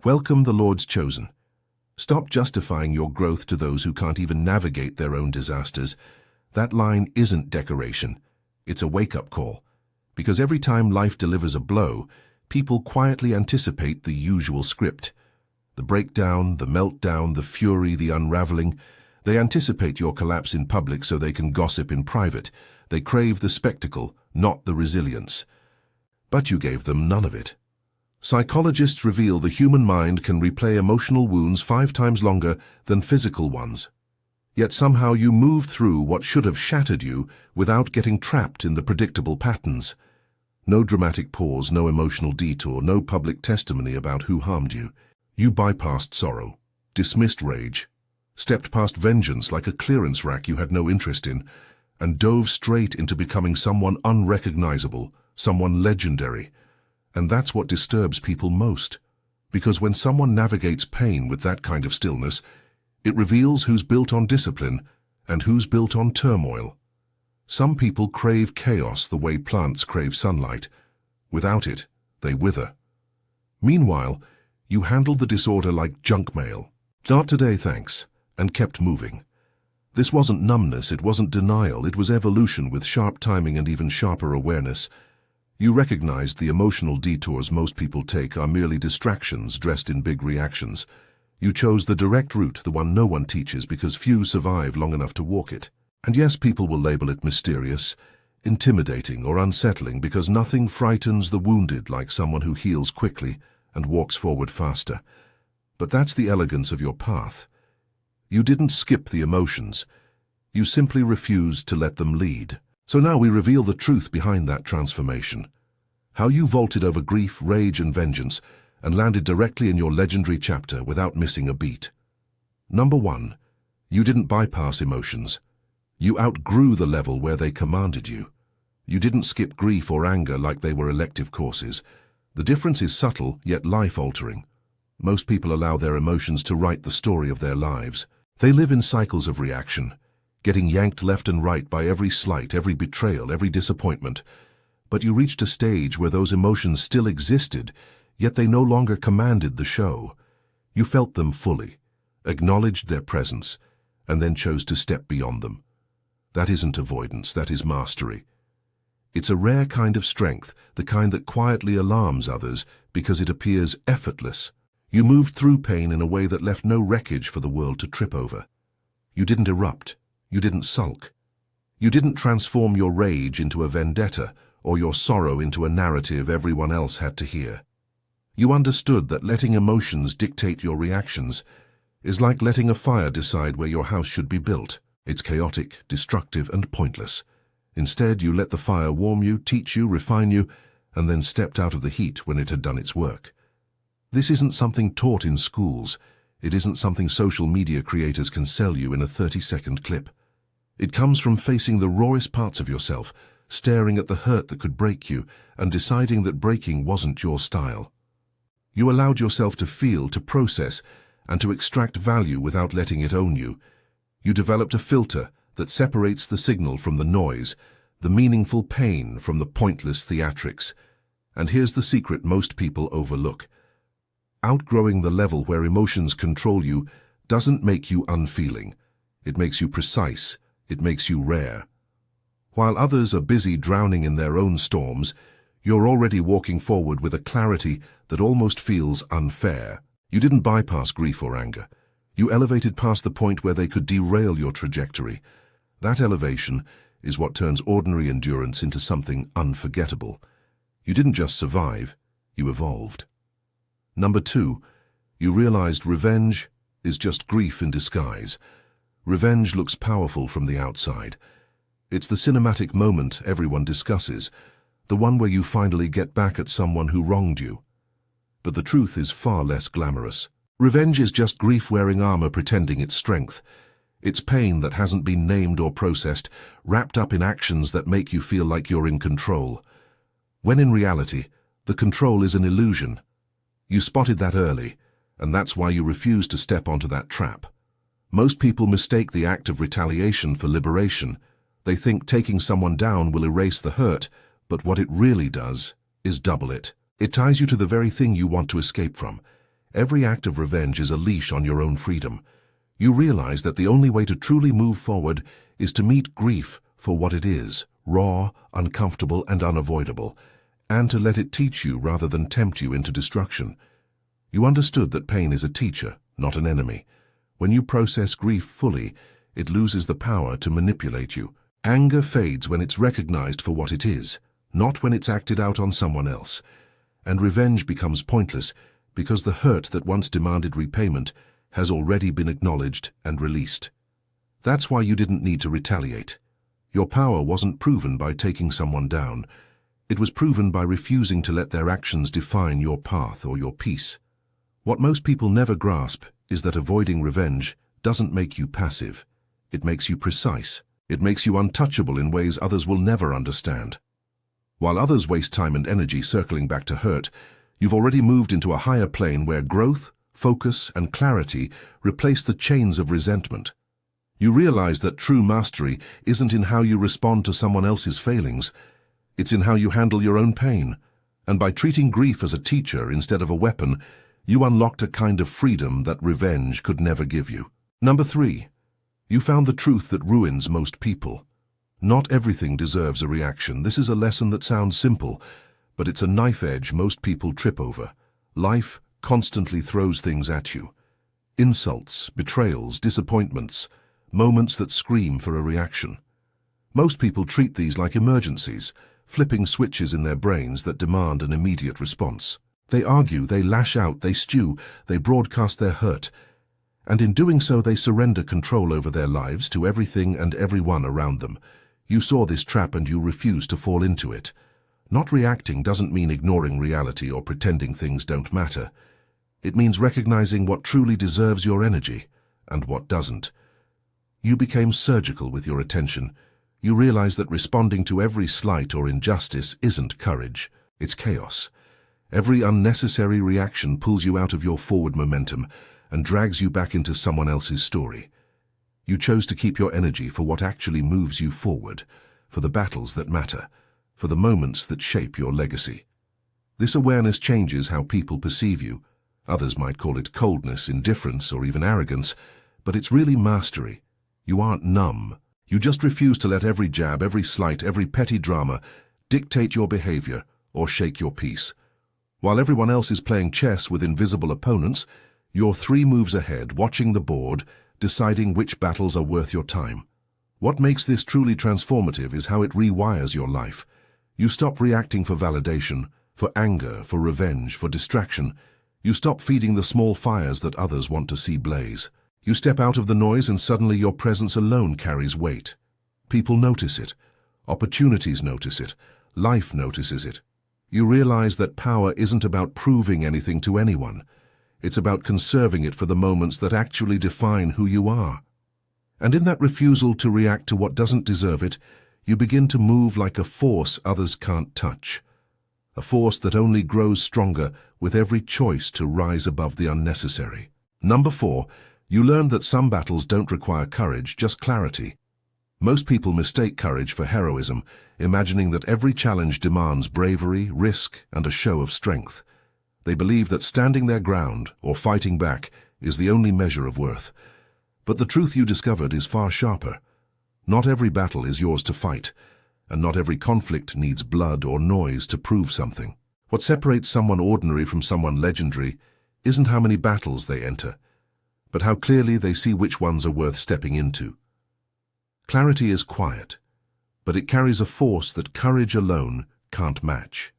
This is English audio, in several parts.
Welcome the Lord's chosen. Stop justifying your growth to those who can't even navigate their own disasters. That line isn't decoration. It's a wake-up call. Because every time life delivers a blow, people quietly anticipate the usual script. The breakdown, the meltdown, the fury, the unraveling. They anticipate your collapse in public so they can gossip in private. They crave the spectacle, not the resilience. But you gave them none of it. Psychologists reveal the human mind can replay emotional wounds 5 times longer than physical ones. Yet somehow you moved through what should have shattered you without getting trapped in the predictable patterns. No dramatic pause, no emotional detour, no public testimony about who harmed you. You bypassed sorrow, dismissed rage, stepped past vengeance like a clearance rack you had no interest in, and dove straight into becoming someone unrecognizable, someone legendary. And that's what disturbs people most. Because when someone navigates pain with that kind of stillness, it reveals who's built on discipline and who's built on turmoil. Some people crave chaos the way plants crave sunlight. Without it, they wither. Meanwhile, you handled the disorder like junk mail. Not today, thanks, and kept moving. This wasn't numbness, it wasn't denial, it was evolution with sharp timing and even sharper awareness. You recognized the emotional detours most people take are merely distractions dressed in big reactions. You chose the direct route, the one no one teaches because few survive long enough to walk it. And yes, people will label it mysterious, intimidating or unsettling because nothing frightens the wounded like someone who heals quickly and walks forward faster. But that's the elegance of your path. You didn't skip the emotions. You simply refused to let them lead. So now we reveal the truth behind that transformation. How you vaulted over grief, rage and vengeance and landed directly in your legendary chapter without missing a beat. Number 1, you didn't bypass emotions. You outgrew the level where they commanded you. You didn't skip grief or anger like they were elective courses. The difference is subtle, yet life-altering. Most people allow their emotions to write the story of their lives. They live in cycles of reaction, getting yanked left and right by every slight, every betrayal, every disappointment. But you reached a stage where those emotions still existed, yet they no longer commanded the show. You felt them fully, acknowledged their presence, and then chose to step beyond them. That isn't avoidance, that is mastery. It's a rare kind of strength, the kind that quietly alarms others because it appears effortless. You moved through pain in a way that left no wreckage for the world to trip over. You didn't erupt. You didn't sulk. You didn't transform your rage into a vendetta or your sorrow into a narrative everyone else had to hear. You understood that letting emotions dictate your reactions is like letting a fire decide where your house should be built. It's chaotic, destructive, and pointless. Instead, you let the fire warm you, teach you, refine you, and then stepped out of the heat when it had done its work. This isn't something taught in schools. It isn't something social media creators can sell you in a 30-second clip. It comes from facing the rawest parts of yourself, staring at the hurt that could break you, and deciding that breaking wasn't your style. You allowed yourself to feel, to process, and to extract value without letting it own you. You developed a filter that separates the signal from the noise, the meaningful pain from the pointless theatrics. And here's the secret most people overlook. Outgrowing the level where emotions control you doesn't make you unfeeling. It makes you precise. It makes you rare. While others are busy drowning in their own storms, you're already walking forward with a clarity that almost feels unfair. You didn't bypass grief or anger. You elevated past the point where they could derail your trajectory. That elevation is what turns ordinary endurance into something unforgettable. You didn't just survive, you evolved. Number 2, you realized revenge is just grief in disguise. Revenge looks powerful from the outside. It's the cinematic moment everyone discusses, the one where you finally get back at someone who wronged you. But the truth is far less glamorous. Revenge is just grief wearing armor pretending it's strength. It's pain that hasn't been named or processed, wrapped up in actions that make you feel like you're in control. When in reality, the control is an illusion. You spotted that early, and that's why you refuse to step onto that trap. Most people mistake the act of retaliation for liberation. They think taking someone down will erase the hurt, but what it really does is double it. It ties you to the very thing you want to escape from. Every act of revenge is a leash on your own freedom. You realize that the only way to truly move forward is to meet grief for what it is, raw, uncomfortable, and unavoidable, and to let it teach you rather than tempt you into destruction. You understood that pain is a teacher, not an enemy. When you process grief fully, it loses the power to manipulate you. Anger fades when it's recognized for what it is, not when it's acted out on someone else. And revenge becomes pointless because the hurt that once demanded repayment has already been acknowledged and released. That's why you didn't need to retaliate. Your power wasn't proven by taking someone down. It was proven by refusing to let their actions define your path or your peace. What most people never grasp is that avoiding revenge doesn't make you passive. It makes you precise. It makes you untouchable in ways others will never understand. While others waste time and energy circling back to hurt, you've already moved into a higher plane where growth, focus, and clarity replace the chains of resentment. You realize that true mastery isn't in how you respond to someone else's failings. It's in how you handle your own pain. And by treating grief as a teacher instead of a weapon, you unlocked a kind of freedom that revenge could never give you. Number 3. You found the truth that ruins most people. Not everything deserves a reaction. This is a lesson that sounds simple, but it's a knife edge most people trip over. Life constantly throws things at you. Insults, betrayals, disappointments, moments that scream for a reaction. Most people treat these like emergencies, flipping switches in their brains that demand an immediate response. They argue, they lash out, they stew, they broadcast their hurt, and in doing so they surrender control over their lives to everything and everyone around them. You saw this trap and you refuse to fall into it. Not reacting doesn't mean ignoring reality or pretending things don't matter. It means recognizing what truly deserves your energy and what doesn't. You became surgical with your attention. You realized that responding to every slight or injustice isn't courage, it's chaos. Every unnecessary reaction pulls you out of your forward momentum and drags you back into someone else's story. You chose to keep your energy for what actually moves you forward, for the battles that matter, for the moments that shape your legacy. This awareness changes how people perceive you. Others might call it coldness, indifference, or even arrogance, but it's really mastery. You aren't numb. You just refuse to let every jab, every slight, every petty drama dictate your behavior or shake your peace. While everyone else is playing chess with invisible opponents, you're 3 moves ahead, watching the board, deciding which battles are worth your time. What makes this truly transformative is how it rewires your life. You stop reacting for validation, for anger, for revenge, for distraction. You stop feeding the small fires that others want to see blaze. You step out of the noise and suddenly your presence alone carries weight. People notice it. Opportunities notice it. Life notices it. You realize that power isn't about proving anything to anyone. It's about conserving it for the moments that actually define who you are. And in that refusal to react to what doesn't deserve it, you begin to move like a force others can't touch. A force that only grows stronger with every choice to rise above the unnecessary. Number 4, you learned that some battles don't require courage, just clarity. Most people mistake courage for heroism, imagining that every challenge demands bravery, risk, and a show of strength. They believe that standing their ground or fighting back is the only measure of worth. But the truth you discovered is far sharper. Not every battle is yours to fight, and not every conflict needs blood or noise to prove something. What separates someone ordinary from someone legendary isn't how many battles they enter, but how clearly they see which ones are worth stepping into. Clarity is quiet, but it carries a force that courage alone can't match.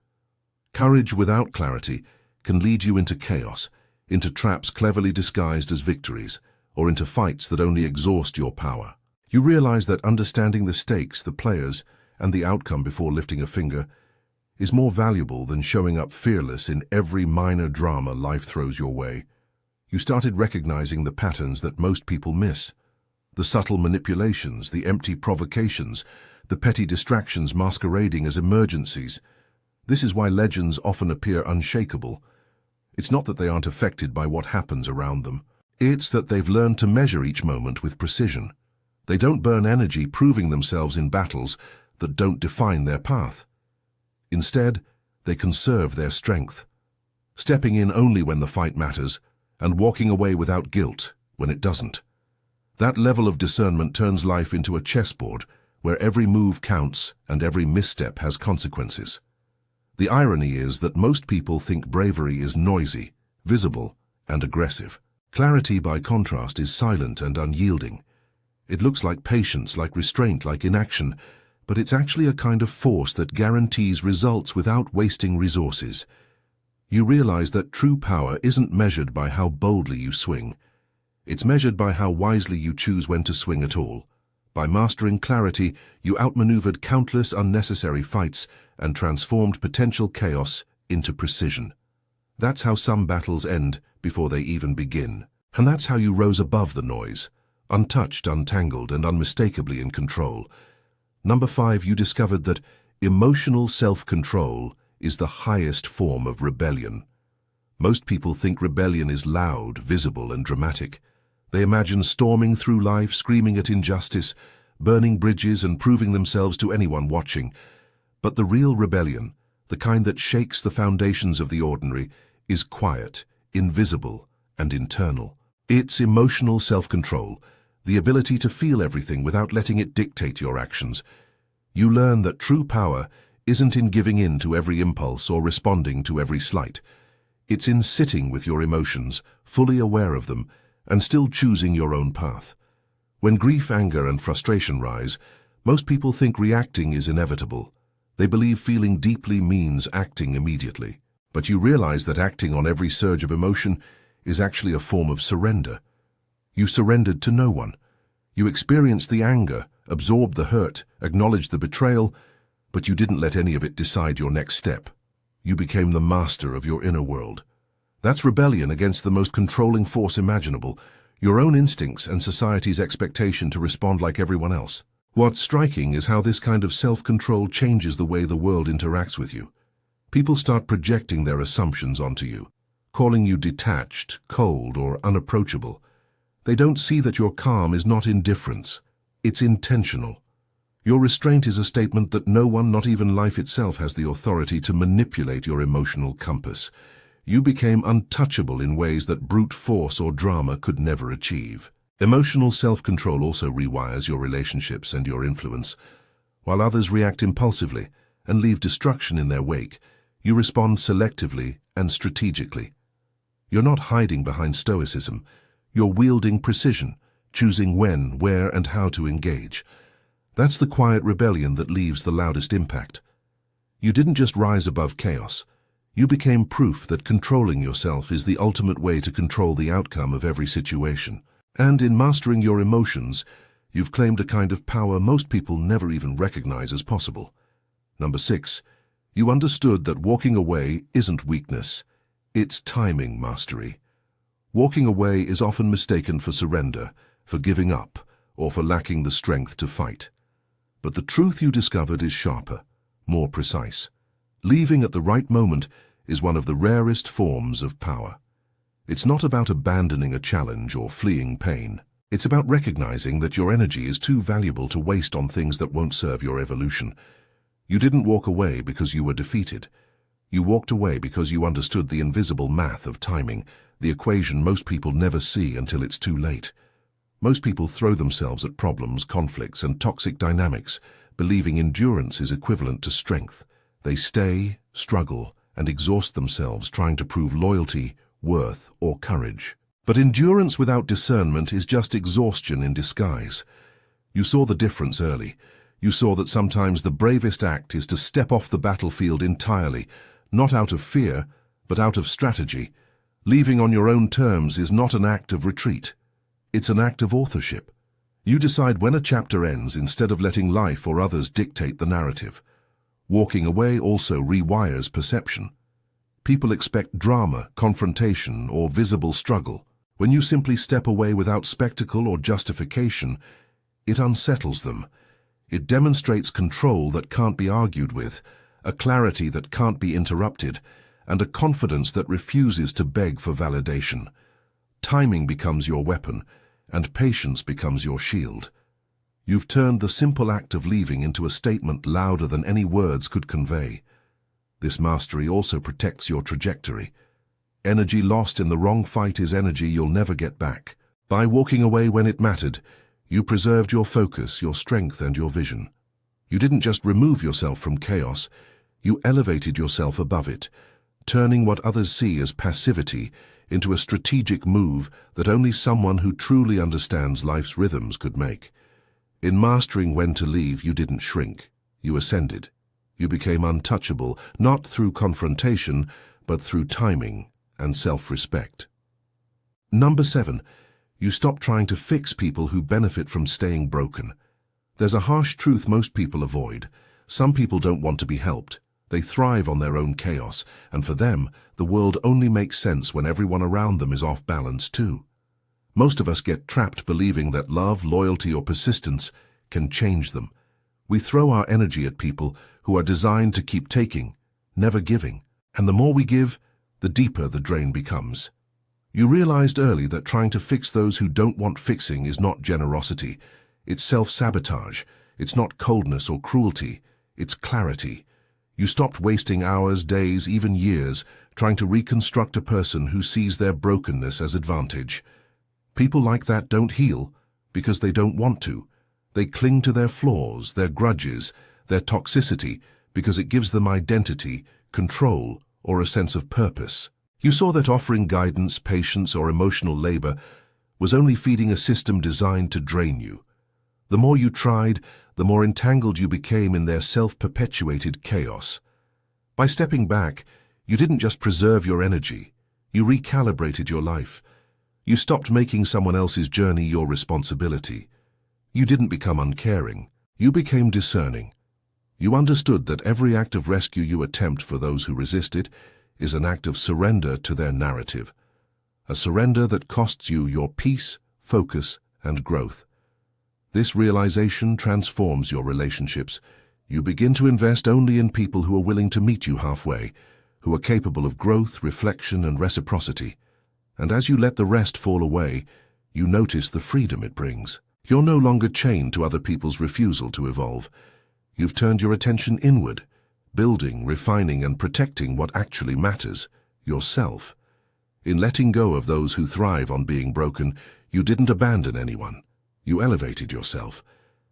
Courage without clarity can lead you into chaos, into traps cleverly disguised as victories, or into fights that only exhaust your power. You realize that understanding the stakes, the players, and the outcome before lifting a finger is more valuable than showing up fearless in every minor drama life throws your way. You started recognizing the patterns that most people miss. The subtle manipulations, the empty provocations, the petty distractions masquerading as emergencies. This is why legends often appear unshakable. It's not that they aren't affected by what happens around them. It's that they've learned to measure each moment with precision. They don't burn energy proving themselves in battles that don't define their path. Instead, they conserve their strength, stepping in only when the fight matters, and walking away without guilt when it doesn't. That level of discernment turns life into a chessboard where every move counts and every misstep has consequences. The irony is that most people think bravery is noisy, visible, and aggressive. Clarity, by contrast, is silent and unyielding. It looks like patience, like restraint, like inaction, but it's actually a kind of force that guarantees results without wasting resources. You realize that true power isn't measured by how boldly you swing. It's measured by how wisely you choose when to swing at all. By mastering clarity, you outmaneuvered countless unnecessary fights and transformed potential chaos into precision. That's how some battles end before they even begin. And that's how you rose above the noise, untouched, untangled, and unmistakably in control. Number 5, you discovered that emotional self-control is the highest form of rebellion. Most people think rebellion is loud, visible, and dramatic. They imagine storming through life, screaming at injustice, burning bridges, and proving themselves to anyone watching. But the real rebellion, the kind that shakes the foundations of the ordinary, is quiet, invisible, and internal. It's emotional self-control, the ability to feel everything without letting it dictate your actions. You learn that true power isn't in giving in to every impulse or responding to every slight. It's in sitting with your emotions, fully aware of them, and still choosing your own path. When grief, anger, and frustration rise, most people think reacting is inevitable. They believe feeling deeply means acting immediately. But you realize that acting on every surge of emotion is actually a form of surrender. You surrendered to no one. You experienced the anger, absorbed the hurt, acknowledged the betrayal, but you didn't let any of it decide your next step. You became the master of your inner world. That's rebellion against the most controlling force imaginable, your own instincts and society's expectation to respond like everyone else. What's striking is how this kind of self-control changes the way the world interacts with you. People start projecting their assumptions onto you, calling you detached, cold, or unapproachable. They don't see that your calm is not indifference. It's intentional. Your restraint is a statement that no one, not even life itself, has the authority to manipulate your emotional compass. You became untouchable in ways that brute force or drama could never achieve. Emotional self-control also rewires your relationships and your influence. While others react impulsively and leave destruction in their wake, you respond selectively and strategically. You're not hiding behind stoicism. You're wielding precision, choosing when, where, and how to engage. That's the quiet rebellion that leaves the loudest impact. You didn't just rise above chaos. You became proof that controlling yourself is the ultimate way to control the outcome of every situation. And in mastering your emotions, you've claimed a kind of power most people never even recognize as possible. Number 6, you understood that walking away isn't weakness. It's timing mastery. Walking away is often mistaken for surrender, for giving up, or for lacking the strength to fight. But the truth you discovered is sharper, more precise. Leaving at the right moment is one of the rarest forms of power. It's not about abandoning a challenge or fleeing pain. It's about recognizing that your energy is too valuable to waste on things that won't serve your evolution. You didn't walk away because you were defeated. You walked away because you understood the invisible math of timing, the equation most people never see until it's too late. Most people throw themselves at problems, conflicts, and toxic dynamics, believing endurance is equivalent to strength. They stay, struggle, and exhaust themselves trying to prove loyalty, worth, or courage. But endurance without discernment is just exhaustion in disguise. You saw the difference early. You saw that sometimes the bravest act is to step off the battlefield entirely, not out of fear, but out of strategy. Leaving on your own terms is not an act of retreat. It's an act of authorship. You decide when a chapter ends instead of letting life or others dictate the narrative. Walking away also rewires perception. People expect drama, confrontation, or visible struggle. When you simply step away without spectacle or justification, it unsettles them. It demonstrates control that can't be argued with, a clarity that can't be interrupted, and a confidence that refuses to beg for validation. Timing becomes your weapon, and patience becomes your shield. You've turned the simple act of leaving into a statement louder than any words could convey. This mastery also protects your trajectory. Energy lost in the wrong fight is energy you'll never get back. By walking away when it mattered, you preserved your focus, your strength, and your vision. You didn't just remove yourself from chaos, you elevated yourself above it, turning what others see as passivity into a strategic move that only someone who truly understands life's rhythms could make. In mastering when to leave, you didn't shrink. You ascended. You became untouchable, not through confrontation, but through timing and self-respect. Number 7. You stop trying to fix people who benefit from staying broken. There's a harsh truth most people avoid. Some people don't want to be helped. They thrive on their own chaos, and for them, the world only makes sense when everyone around them is off balance too. Most of us get trapped believing that love, loyalty, or persistence can change them. We throw our energy at people who are designed to keep taking, never giving. And the more we give, the deeper the drain becomes. You realized early that trying to fix those who don't want fixing is not generosity. It's self-sabotage. It's not coldness or cruelty. It's clarity. You stopped wasting hours, days, even years trying to reconstruct a person who sees their brokenness as advantage. People like that don't heal because they don't want to. They cling to their flaws, their grudges, their toxicity because it gives them identity, control, or a sense of purpose. You saw that offering guidance, patience, or emotional labor was only feeding a system designed to drain you. The more you tried, the more entangled you became in their self-perpetuated chaos. By stepping back, you didn't just preserve your energy, you recalibrated your life. You stopped making someone else's journey your responsibility. You didn't become uncaring, you became discerning. You understood that every act of rescue you attempt for those who resist it is an act of surrender to their narrative. A surrender that costs you your peace, focus, and growth. This realization transforms your relationships. You begin to invest only in people who are willing to meet you halfway, who are capable of growth, reflection, and reciprocity. And as you let the rest fall away, you notice the freedom it brings. You're no longer chained to other people's refusal to evolve. You've turned your attention inward, building, refining, and protecting what actually matters, yourself. In letting go of those who thrive on being broken, you didn't abandon anyone. You elevated yourself.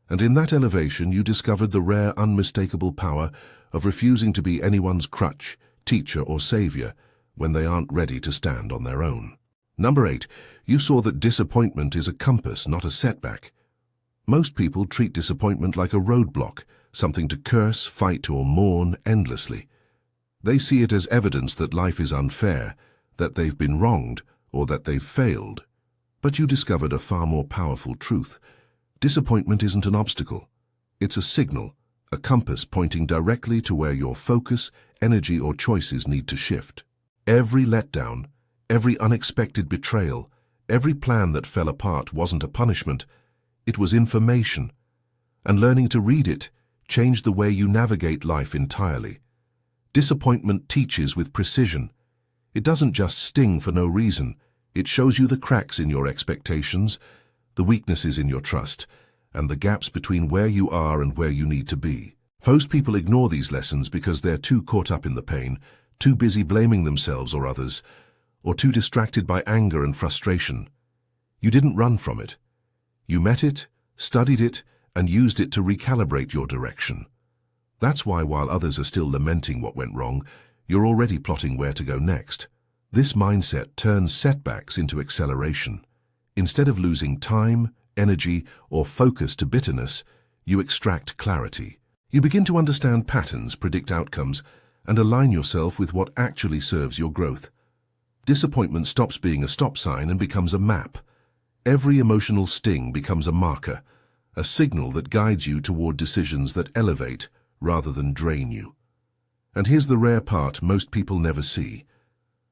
And in that elevation, you discovered the rare, unmistakable power of refusing to be anyone's crutch, teacher, or savior when they aren't ready to stand on their own. Number 8, you saw that disappointment is a compass, not a setback. Most people treat disappointment like a roadblock, something to curse, fight, or mourn endlessly. They see it as evidence that life is unfair, that they've been wronged, or that they've failed. But you discovered a far more powerful truth. Disappointment isn't an obstacle. It's a signal, a compass pointing directly to where your focus, energy, or choices need to shift. Every letdown, every unexpected betrayal, every plan that fell apart wasn't a punishment. It was information. And learning to read it changed the way you navigate life entirely. Disappointment teaches with precision. It doesn't just sting for no reason. It shows you the cracks in your expectations, the weaknesses in your trust, and the gaps between where you are and where you need to be. Most people ignore these lessons because they're too caught up in the pain, too busy blaming themselves or others, or too distracted by anger and frustration. You didn't run from it. You met it, studied it, and used it to recalibrate your direction. That's why, while others are still lamenting what went wrong, you're already plotting where to go next. This mindset turns setbacks into acceleration. Instead of losing time, energy, or focus to bitterness, you extract clarity. You begin to understand patterns, predict outcomes, and align yourself with what actually serves your growth. Disappointment stops being a stop sign and becomes a map. Every emotional sting becomes a marker, a signal that guides you toward decisions that elevate rather than drain you. And here's the rare part most people never see.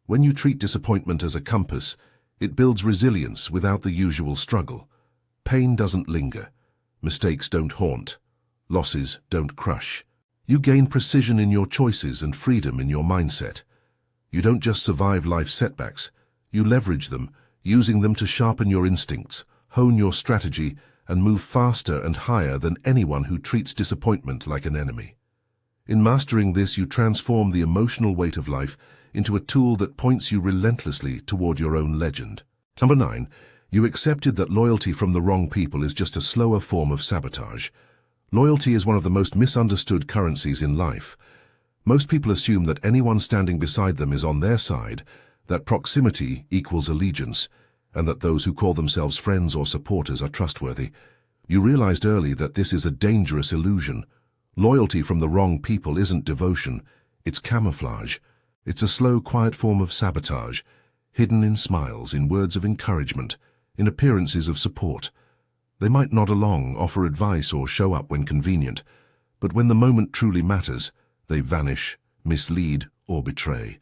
When you treat disappointment as a compass, it builds resilience without the usual struggle. Pain doesn't linger. Mistakes don't haunt. Losses don't crush. You gain precision in your choices and freedom in your mindset. You don't just survive life's setbacks. You leverage them, using them to sharpen your instincts, hone your strategy, and move faster and higher than anyone who treats disappointment like an enemy. In mastering this, you transform the emotional weight of life into a tool that points you relentlessly toward your own legend. Number 9. You accepted that loyalty from the wrong people is just a slower form of sabotage. Loyalty is one of the most misunderstood currencies in life. Most people assume that anyone standing beside them is on their side, that proximity equals allegiance, and that those who call themselves friends or supporters are trustworthy. You realized early that this is a dangerous illusion. Loyalty from the wrong people isn't devotion, it's camouflage. It's a slow, quiet form of sabotage, hidden in smiles, in words of encouragement, in appearances of support. They might nod along, offer advice, or show up when convenient, but when the moment truly matters, they vanish, mislead, or betray.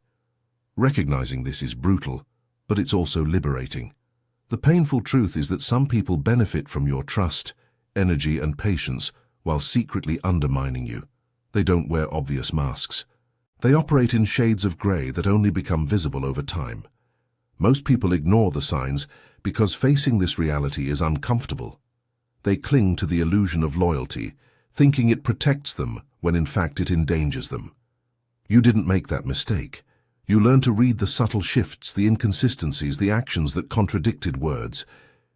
Recognizing this is brutal, but it's also liberating. The painful truth is that some people benefit from your trust, energy, and patience while secretly undermining you. They don't wear obvious masks. They operate in shades of gray that only become visible over time. Most people ignore the signs because facing this reality is uncomfortable. They cling to the illusion of loyalty, thinking it protects them when in fact it endangers them. You didn't make that mistake. You learned to read the subtle shifts, the inconsistencies, the actions that contradicted words.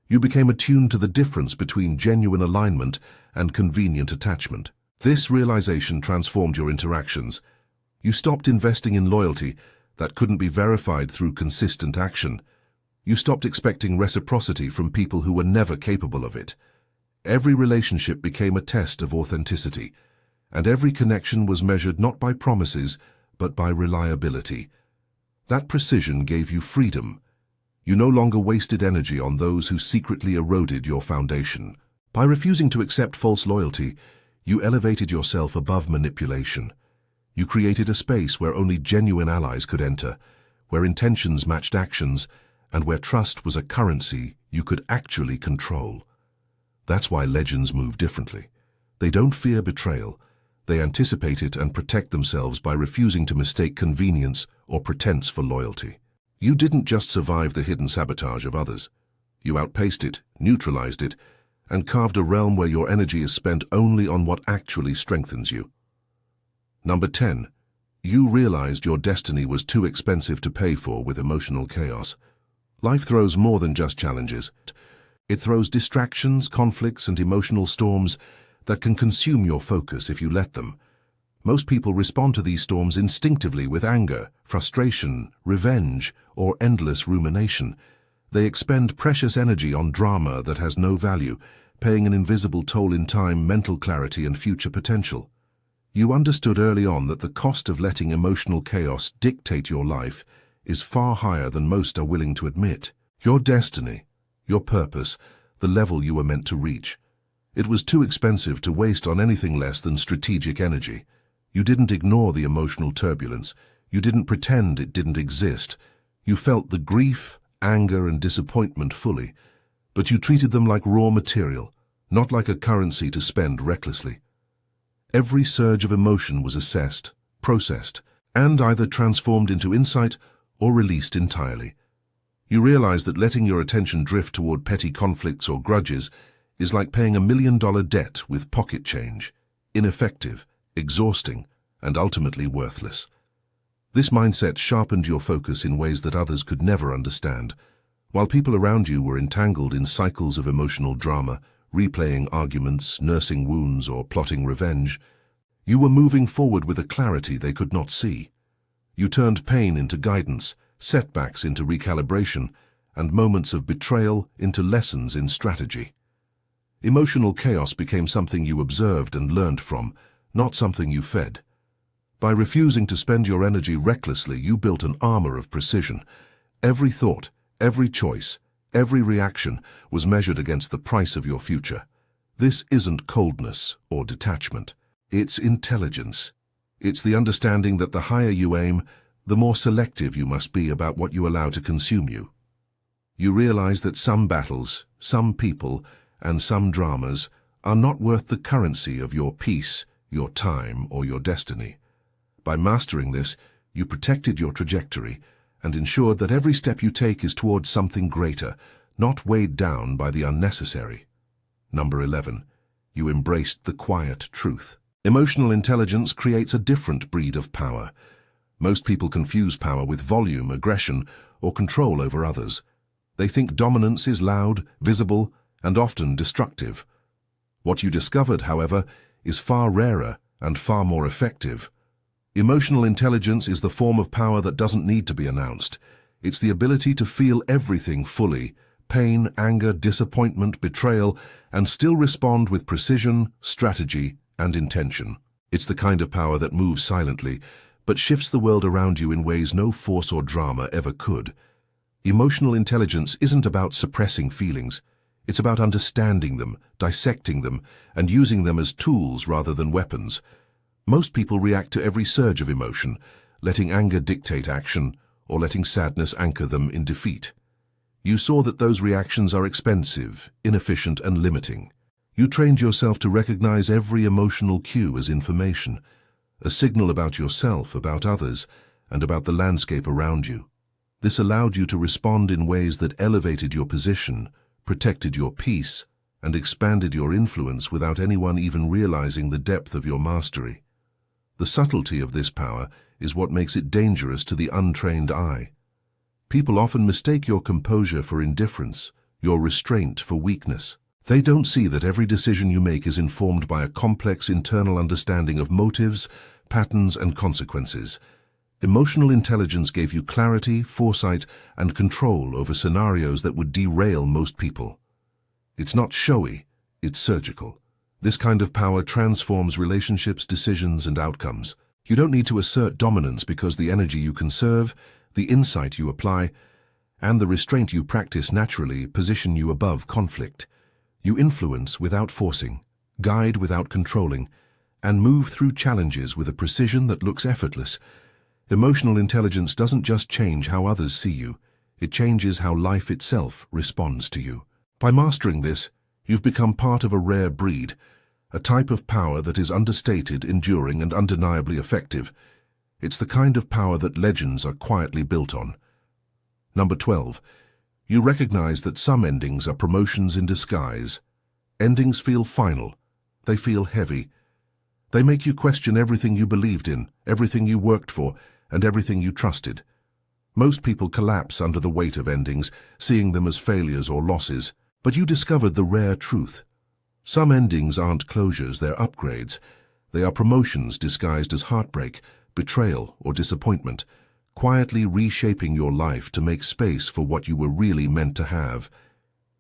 You became attuned to the difference between genuine alignment and convenient attachment. This realization transformed your interactions. You stopped investing in loyalty that couldn't be verified through consistent action. You stopped expecting reciprocity from people who were never capable of it. Every relationship became a test of authenticity, and every connection was measured not by promises, but by reliability. That precision gave you freedom. You no longer wasted energy on those who secretly eroded your foundation. By refusing to accept false loyalty, you elevated yourself above manipulation. You created a space where only genuine allies could enter, where intentions matched actions, and where trust was a currency you could actually control. That's why legends move differently. They don't fear betrayal. They anticipate it and protect themselves by refusing to mistake convenience or pretense for loyalty. You didn't just survive the hidden sabotage of others. You outpaced it, neutralized it, and carved a realm where your energy is spent only on what actually strengthens you. Number 10. You realized your destiny was too expensive to pay for with emotional chaos. Life throws more than just challenges. It throws distractions, conflicts, and emotional storms that can consume your focus if you let them. Most people respond to these storms instinctively with anger, frustration, revenge, or endless rumination. They expend precious energy on drama that has no value, paying an invisible toll in time, mental clarity, and future potential. You understood early on that the cost of letting emotional chaos dictate your life is far higher than most are willing to admit. Your destiny, your purpose, the level you were meant to reach. It was too expensive to waste on anything less than strategic energy. You didn't ignore the emotional turbulence. You didn't pretend it didn't exist. You felt the grief, anger, and disappointment fully, but you treated them like raw material, not like a currency to spend recklessly. Every surge of emotion was assessed, processed, and either transformed into insight or released entirely. You realize that letting your attention drift toward petty conflicts or grudges is like paying $1 million debt with pocket change, ineffective, exhausting, and ultimately worthless. This mindset sharpened your focus in ways that others could never understand. While people around you were entangled in cycles of emotional drama, replaying arguments, nursing wounds, or plotting revenge, you were moving forward with a clarity they could not see. You turned pain into guidance, setbacks into recalibration, and moments of betrayal into lessons in strategy. Emotional chaos became something you observed and learned from, not something you fed. By refusing to spend your energy recklessly, you built an armor of precision. Every thought, every choice, every reaction was measured against the price of your future. This isn't coldness or detachment. It's intelligence. It's the understanding that the higher you aim, the more selective you must be about what you allow to consume you. You realize that some battles, some people, and some dramas are not worth the currency of your peace, your time, or your destiny. By mastering this, you protected your trajectory and ensured that every step you take is towards something greater, not weighed down by the unnecessary. Number 11. You embraced the quiet truth. Emotional intelligence creates a different breed of power. Most people confuse power with volume, aggression, or control over others. They think dominance is loud, visible, and often destructive. What you discovered, however, is far rarer and far more effective. Emotional intelligence is the form of power that doesn't need to be announced. It's the ability to feel everything fully, pain, anger, disappointment, betrayal, and still respond with precision, strategy, and intention. It's the kind of power that moves silently, but shifts the world around you in ways no force or drama ever could. Emotional intelligence isn't about suppressing feelings. It's about understanding them, dissecting them, and using them as tools rather than weapons. Most people react to every surge of emotion, letting anger dictate action, or letting sadness anchor them in defeat. You saw that those reactions are expensive, inefficient, and limiting. You trained yourself to recognize every emotional cue as information, a signal about yourself, about others, and about the landscape around you. This allowed you to respond in ways that elevated your position, protected your peace, and expanded your influence without anyone even realizing the depth of your mastery. The subtlety of this power is what makes it dangerous to the untrained eye. People often mistake your composure for indifference, your restraint for weakness. They don't see that every decision you make is informed by a complex internal understanding of motives, patterns, and consequences. Emotional intelligence gave you clarity, foresight, and control over scenarios that would derail most people. It's not showy, it's surgical. This kind of power transforms relationships, decisions, and outcomes. You don't need to assert dominance because the energy you conserve, the insight you apply, and the restraint you practice naturally position you above conflict. You influence without forcing, guide without controlling, and move through challenges with a precision that looks effortless. Emotional intelligence doesn't just change how others see you, it changes how life itself responds to you. By mastering this, you've become part of a rare breed, a type of power that is understated, enduring, and undeniably effective. It's the kind of power that legends are quietly built on. Number 12. You recognize that some endings are promotions in disguise. Endings feel final. They feel heavy. They make you question everything you believed in, everything you worked for, and everything you trusted. Most people collapse under the weight of endings, seeing them as failures or losses. But you discovered the rare truth. Some endings aren't closures, they're upgrades. They are promotions disguised as heartbreak, betrayal, or disappointment, quietly reshaping your life to make space for what you were really meant to have.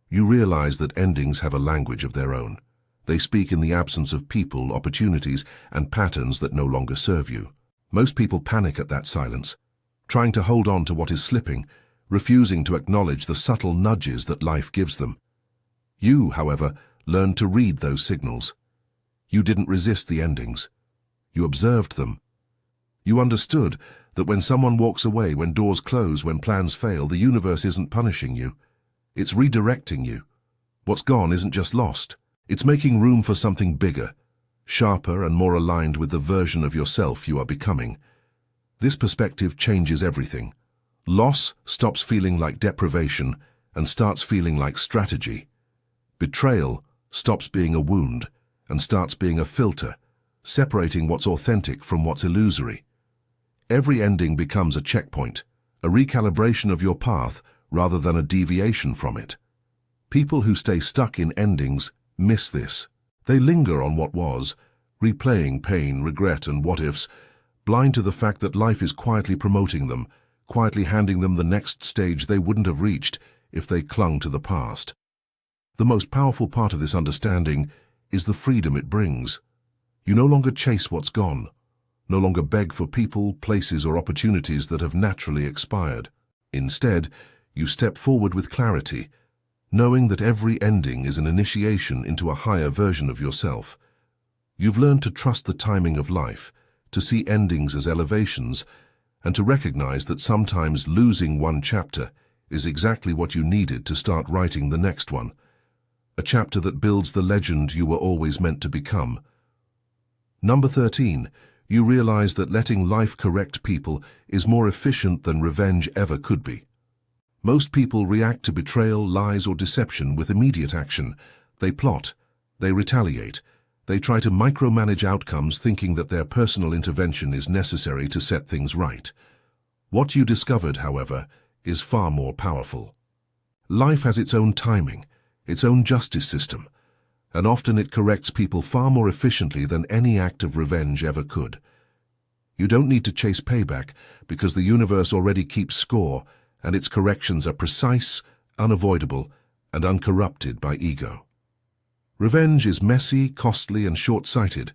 You realize that endings have a language of their own. They speak in the absence of people, opportunities, and patterns that no longer serve you. Most people panic at that silence, trying to hold on to what is slipping, refusing to acknowledge the subtle nudges that life gives them. You, however, learned to read those signals. You didn't resist the endings. You observed them. You understood that when someone walks away, when doors close, when plans fail, the universe isn't punishing you. It's redirecting you. What's gone isn't just lost. It's making room for something bigger, sharper, and more aligned with the version of yourself you are becoming. This perspective changes everything. Loss stops feeling like deprivation and starts feeling like strategy. Betrayal stops being a wound and starts being a filter, separating what's authentic from what's illusory. Every ending becomes a checkpoint, a recalibration of your path rather than a deviation from it. People who stay stuck in endings miss this. They linger on what was, replaying pain, regret, and what-ifs, blind to the fact that life is quietly promoting them, quietly handing them the next stage they wouldn't have reached if they clung to the past. The most powerful part of this understanding is the freedom it brings. You no longer chase what's gone, no longer beg for people, places, or opportunities that have naturally expired. Instead, you step forward with clarity, knowing that every ending is an initiation into a higher version of yourself. You've learned to trust the timing of life, to see endings as elevations, and to recognize that sometimes losing one chapter is exactly what you needed to start writing the next one. A chapter that builds the legend you were always meant to become. Number 13. You realize that letting life correct people is more efficient than revenge ever could be. Most people react to betrayal, lies, or deception with immediate action. They plot, they retaliate, They try to micromanage outcomes thinking that their personal intervention is necessary to set things right. What you discovered, however, is far more powerful. Life has its own timing, its own justice system, and often it corrects people far more efficiently than any act of revenge ever could. You don't need to chase payback because the universe already keeps score and its corrections are precise, unavoidable, and uncorrupted by ego. Revenge is messy, costly, and short-sighted.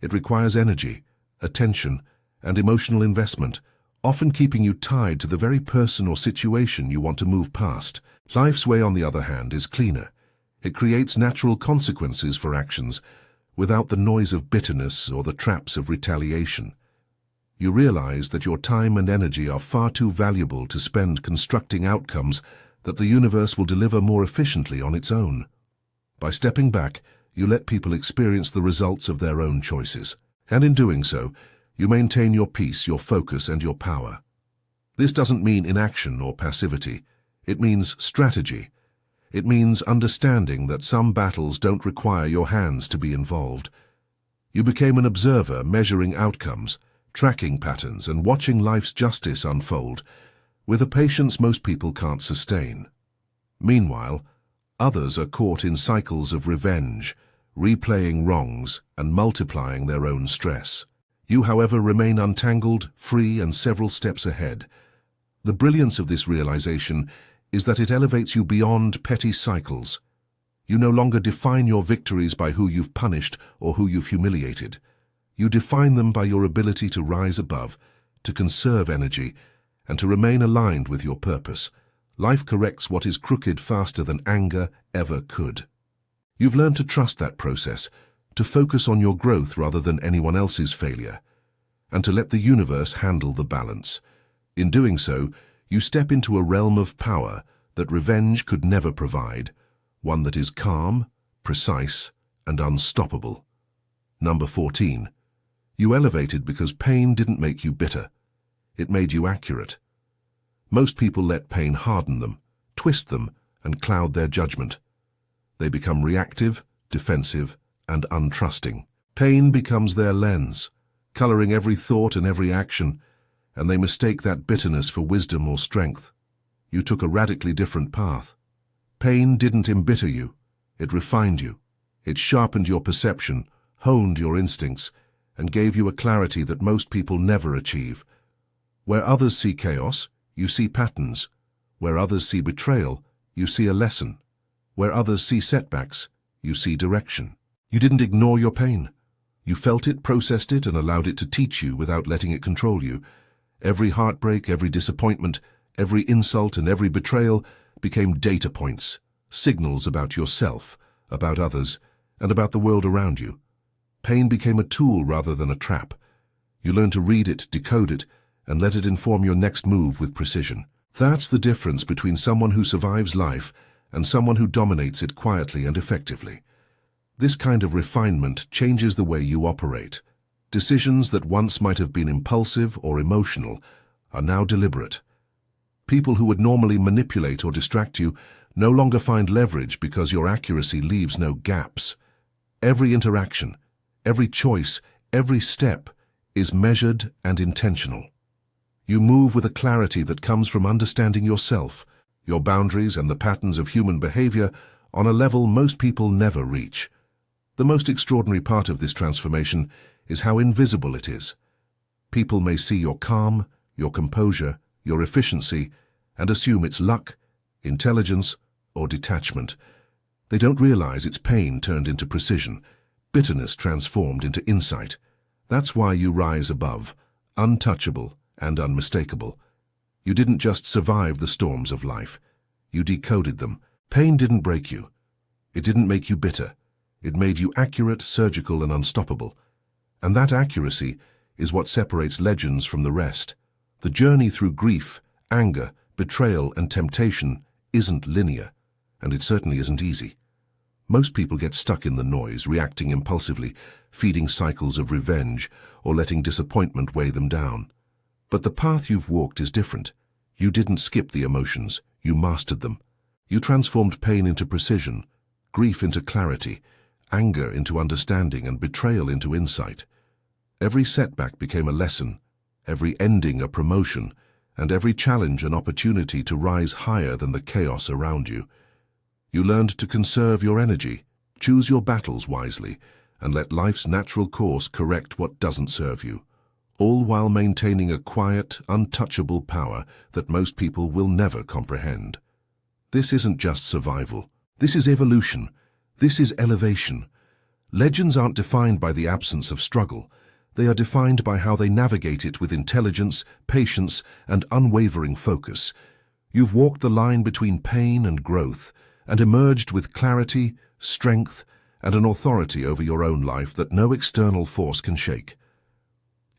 It requires energy, attention, and emotional investment, often keeping you tied to the very person or situation you want to move past. Life's way, on the other hand, is cleaner. It creates natural consequences for actions without the noise of bitterness or the traps of retaliation. You realize that your time and energy are far too valuable to spend constructing outcomes that the universe will deliver more efficiently on its own. By stepping back, you let people experience the results of their own choices. And in doing so, you maintain your peace, your focus, and your power. This doesn't mean inaction or passivity. It means strategy. It means understanding that some battles don't require your hands to be involved. You became an observer, measuring outcomes, tracking patterns, and watching life's justice unfold with a patience most people can't sustain. Meanwhile, others are caught in cycles of revenge, replaying wrongs and multiplying their own stress. You, however, remain untangled, free, and several steps ahead. The brilliance of this realization is that it elevates you beyond petty cycles. You no longer define your victories by who you've punished or who you've humiliated. You define them by your ability to rise above, to conserve energy, and to remain aligned with your purpose. Life corrects what is crooked faster than anger ever could. You've learned to trust that process, to focus on your growth rather than anyone else's failure, and to let the universe handle the balance. In doing so, you step into a realm of power that revenge could never provide, one that is calm, precise, and unstoppable. Number 14. You elevated because pain didn't make you bitter. It made you accurate. Most people let pain harden them, twist them, and cloud their judgment. They become reactive, defensive, and untrusting. Pain becomes their lens, coloring every thought and every action, and they mistake that bitterness for wisdom or strength. You took a radically different path. Pain didn't embitter you. It refined you. It sharpened your perception, honed your instincts, and gave you a clarity that most people never achieve. Where others see chaos, you see patterns. Where others see betrayal, you see a lesson. Where others see setbacks, you see direction. You didn't ignore your pain. You felt it, processed it, and allowed it to teach you without letting it control you. Every heartbreak, every disappointment, every insult, and every betrayal became data points, signals about yourself, about others, and about the world around you. Pain became a tool rather than a trap. You learned to read it, decode it, and let it inform your next move with precision. That's the difference between someone who survives life and someone who dominates it quietly and effectively. This kind of refinement changes the way you operate. Decisions that once might have been impulsive or emotional are now deliberate. People who would normally manipulate or distract you no longer find leverage because your accuracy leaves no gaps. Every interaction, every choice, every step is measured and intentional. You move with a clarity that comes from understanding yourself, your boundaries, and the patterns of human behavior on a level most people never reach. The most extraordinary part of this transformation is how invisible it is. People may see your calm, your composure, your efficiency, and assume it's luck, intelligence, or detachment. They don't realize it's pain turned into precision, bitterness transformed into insight. That's why you rise above, untouchable and unmistakable. You didn't just survive the storms of life. You decoded them. Pain didn't break you. It didn't make you bitter. It made you accurate, surgical, and unstoppable. And that accuracy is what separates legends from the rest. The journey through grief, anger, betrayal, and temptation isn't linear, and it certainly isn't easy. Most people get stuck in the noise, reacting impulsively, feeding cycles of revenge, or letting disappointment weigh them down. But the path you've walked is different. You didn't skip the emotions, you mastered them. You transformed pain into precision, grief into clarity, anger into understanding, and betrayal into insight. Every setback became a lesson, every ending a promotion, and every challenge an opportunity to rise higher than the chaos around you. You learned to conserve your energy, choose your battles wisely, and let life's natural course correct what doesn't serve you, all while maintaining a quiet, untouchable power that most people will never comprehend. This isn't just survival. This is evolution. This is elevation. Legends aren't defined by the absence of struggle. They are defined by how they navigate it with intelligence, patience, and unwavering focus. You've walked the line between pain and growth, and emerged with clarity, strength, and an authority over your own life that no external force can shake.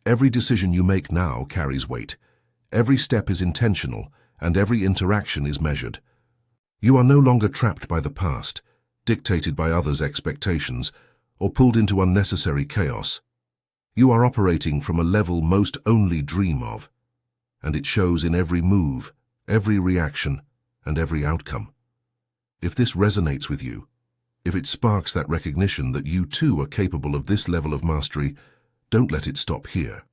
Every decision you make now carries weight. Every step is intentional, and every interaction is measured. You are no longer trapped by the past, dictated by others' expectations, or pulled into unnecessary chaos. You are operating from a level most only dream of, and it shows in every move, every reaction, and every outcome. If this resonates with you, if it sparks that recognition that you too are capable of this level of mastery, don't let it stop here.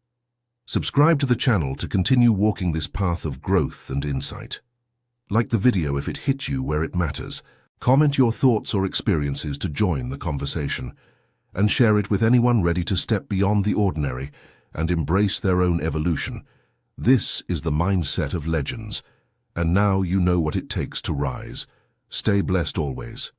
Subscribe to the channel to continue walking this path of growth and insight. Like the video if it hit you where it matters. Comment your thoughts or experiences to join the conversation, and share it with anyone ready to step beyond the ordinary and embrace their own evolution. This is the mindset of legends, and now you know what it takes to rise. Stay blessed always.